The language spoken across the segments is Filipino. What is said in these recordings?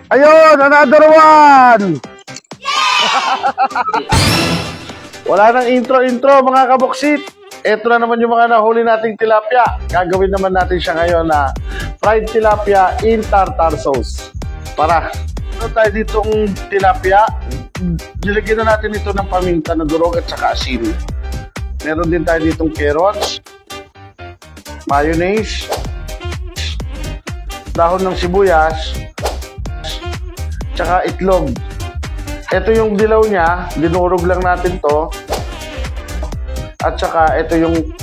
Ayun, another one! Wala nang intro-intro mga kabuksit. Ito na naman yung mga nahuli nating tilapia. Gagawin naman natin siya ngayon na fried tilapia in tartar sauce. Para, ano tayo ditong tilapia? Nilagyan na natin ito ng paminta na durog at saka asin. Meron din tayo ditong carrots, mayonnaise, dahon ng sibuyas, tsaka itlog. Ito yung dilaw niya, dinurog lang natin to. At saka ito yung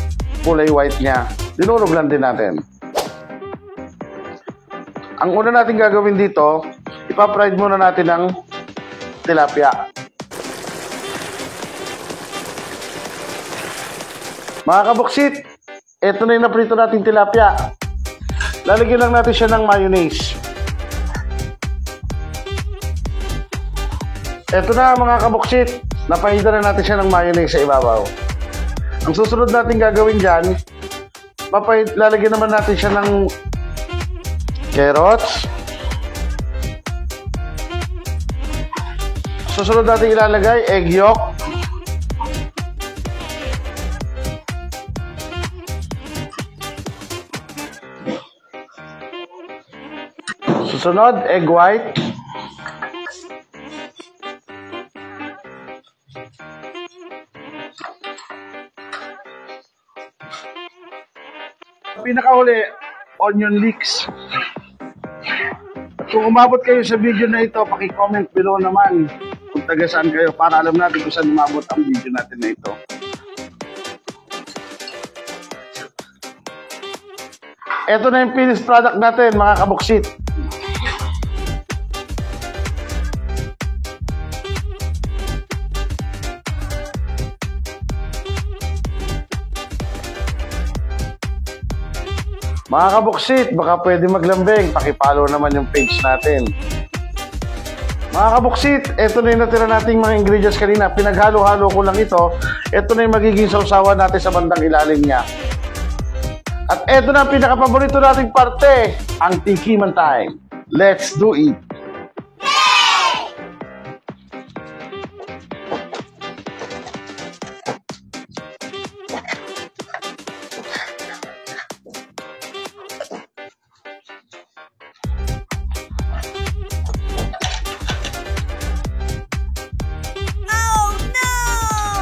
kulay white niya, dinurog lang din natin. Ang una natin gagawin dito, ipa-fried muna natin ang tilapia. Mga kabuksit, ito na yung naprito natin tilapia. Lalagyan lang natin siya ng mayonnaise. Ito na mga kabuksit, napahida na natin siya ng mayonnaise sa ibabaw. Ang susunod natin gagawin dyan, lalagyan naman natin siya ng carrots. Susunod natin ilalagay, egg yolk. Susunod, egg white. Pinakahuli, onion leeks. At kung umabot kayo sa video na ito, paki-comment below naman kung taga saan kayo para alam natin kung saan umabot ang video natin na ito. Ito na yung finished product natin mga kabuksit. Mga kabuksit, baka pwede maglambing, pakipollow naman yung page natin. Mga kabuksit, ito na yung natira nating mga ingredients kanina. Pinaghalo-halo ko lang ito. Ito na yung magiging sausawan natin sa bandang ilalim niya. At ito na ang pinaka-paborito nating parte, ang tikiman time. Let's do it!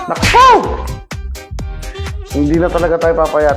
Nakpo! Hindi na talaga tayo papayat.